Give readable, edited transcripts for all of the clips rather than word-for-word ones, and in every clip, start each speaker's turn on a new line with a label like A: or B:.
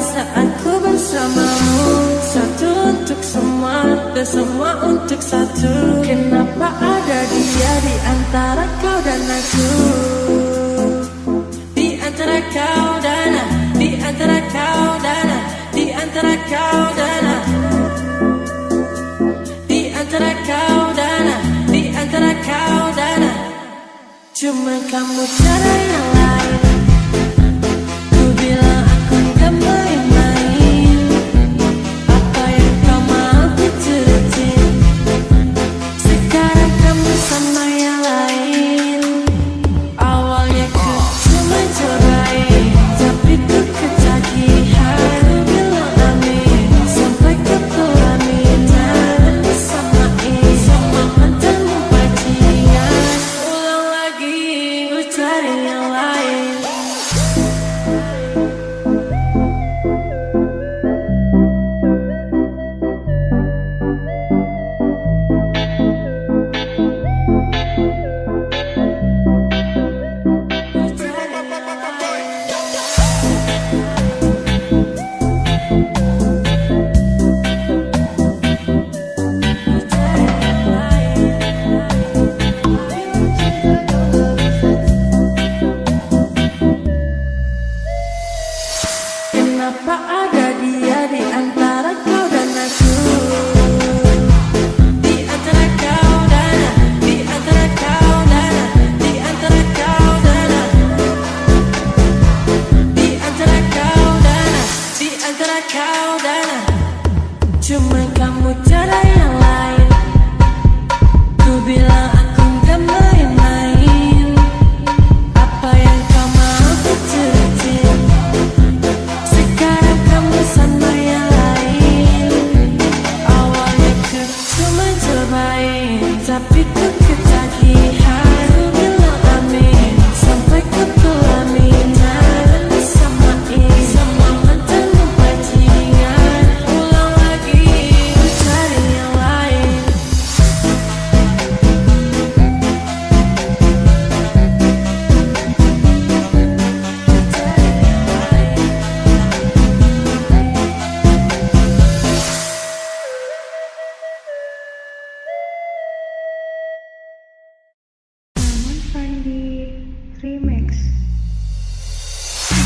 A: saat ku bersamamu. Satu untuk semua dan semua untuk satu. Kenapa ada dia di antara kau dan aku? Di antara kau dan aku, di antara kau dan aku, di antara kau dan aku, di antara kau dan aku, di antara kau dan aku. Cuma kamu cara yang lain. Ku bilang aku gak main-main. Apa yang kau mau ku turutin. Sekarang kamu sama yang lain. Awalnya ku cuma cobain, tapi ku ketagihan. Ku bilang amin, sampai ke pelaminan. Disamain sama mantanmu bajingan. Ulang lagi, ku cari yang lain. Kenapa ada dia di antara kau dan aku? Di antara kau dan aku, di antara kau dan aku, di antara kau dan aku, di antara kau dan aku, di antara kau dan aku. Cuma kamu cara yang lain. Ku bilang aku gak main-main. Apa yang kau mau ku turutin. Sekarang kamu sama yang lain. Awalnya ku cuma cobain, tapi ku ketagihan. Ku bilang amin, sampai ke pelaminan. Disamain sama mantanmu bajingan. Ulang lagi, ku cari yang lain.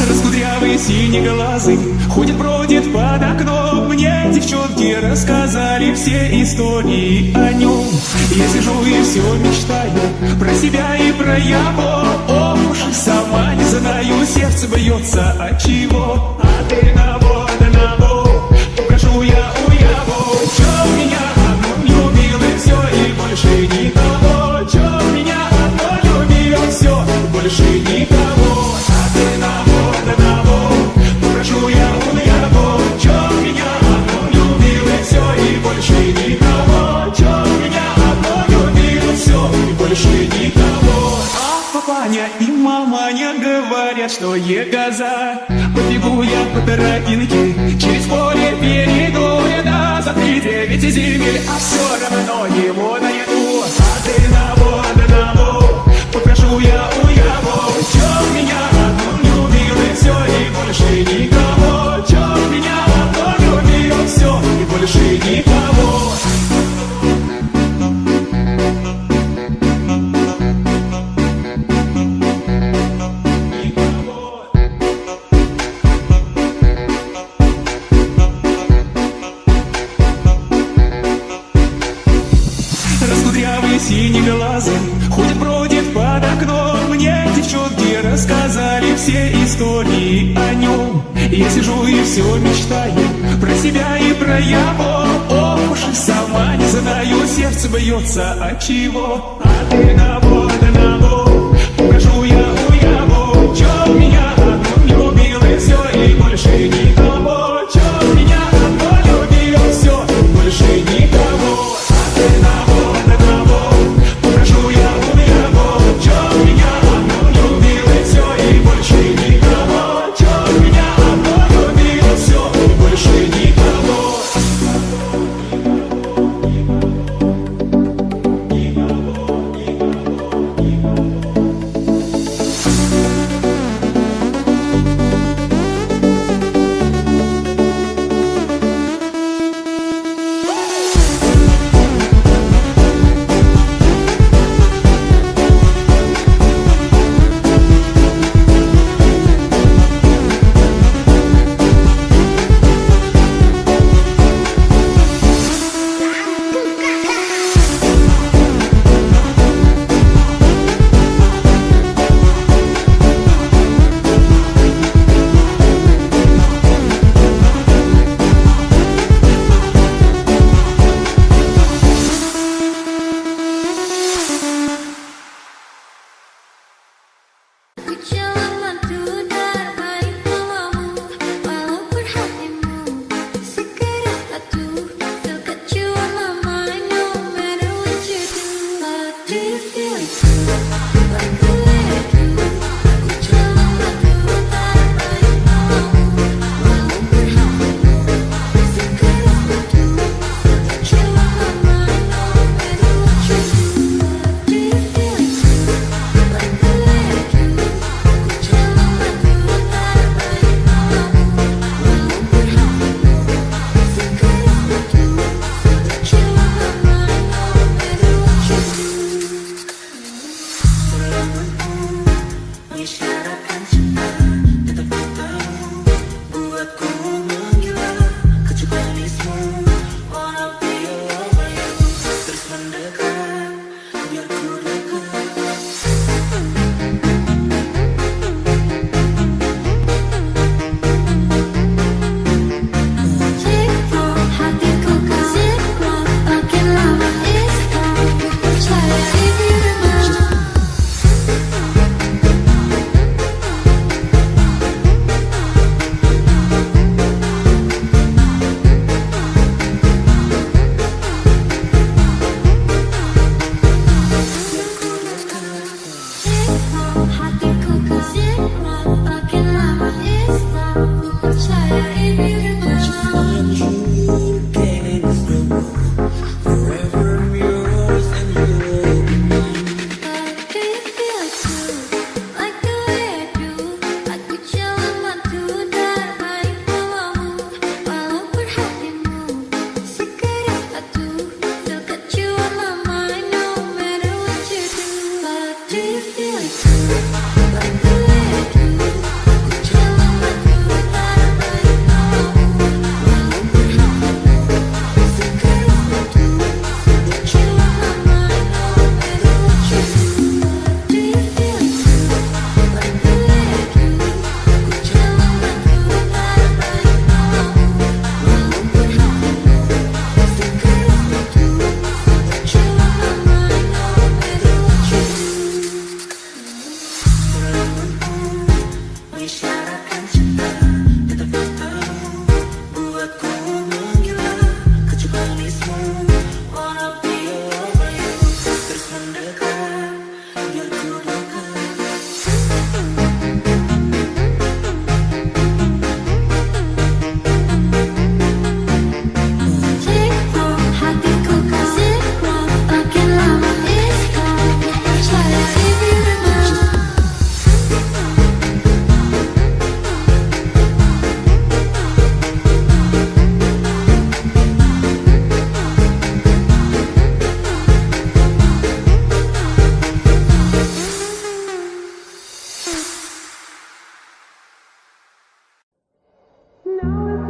B: Раскудрявый синеглазый ходит-бродит под окном. Мне девчонки рассказали все истории о нем. Я сижу и все мечтаю про себя и про его. Ох уж и сама не знаю, сердце бьется от чего. А ты на попрошу я у его. Чё меня одну любил и все, и больше никого. Чё меня одно любил, все, и больше никого. А ты на попрошу я у его. Чё меня одно любил и все, и больше никого. Чё меня одно любил, все, и больше никого. А папаня и маманя говорят, что егоза. Побегу я по тропинке, через поле перейду я до за 9 земель, а все равно его найду. А ты на попрошу я у его. Чё меня одну любил и все, и больше никого. Чё меня одно любил, все, и больше никого. Раскудрявый синеглазый ходит-бродит под окном. Мне девчонки рассказали все истории о нем. Я сижу и все мечтаю про себя и про его. Ох уж и сама не знаю, сердце бьется от чего. А ты на попрошу я у его. Чё меня одну любил и все, и больше никого. Чё меня одно любил, все, и больше никого. А ты на попрошу я у его. Чё меня одну любил и все, и больше никого. Чё меня одно любил, все, и больше никого. Никого.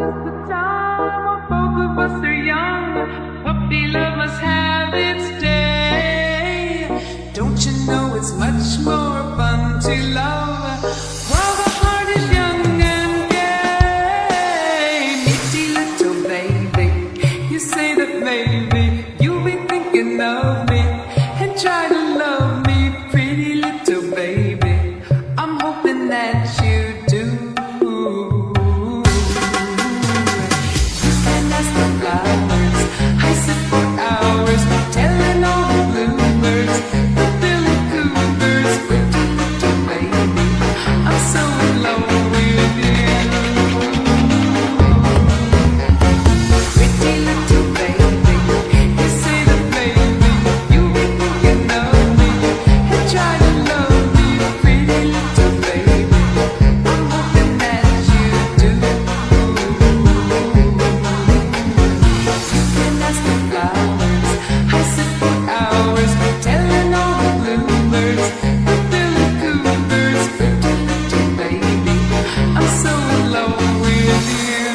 A: just the time when both of us are young. Puppy love must have its day. Don't you know it's much more fun to love while the heart is young and gay? Nitty little baby, you say that maybe you'll be thinking of me and try to love me, pretty little baby. I'm hoping that you do. You can ask the flowers, I sit for hours telling all the bluebirds, the Billy Coopers, pretty little baby. I'm so in love with you. Pretty little baby, you say that baby you'll be thinking of me and try to love me, pretty little baby. I'm hoping that you do. You can ask the flowers, I sit for hours telling all the bluebirds, the Billy Coopers, pretty little baby. I'm so in love with you.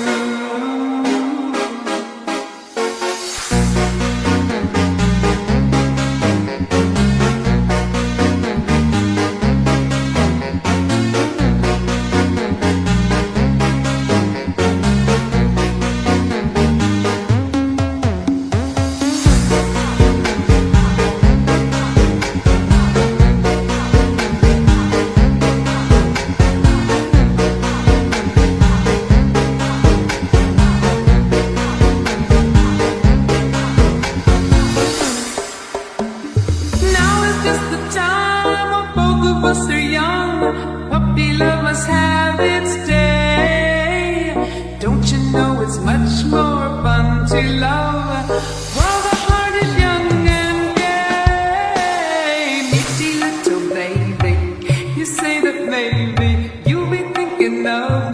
A: Now is just the time when both of us are young. Puppy love must have its day. Don't you know it's much more fun to love while the heart is young and gay? Nitty little baby, you say that maybe you'll be thinking of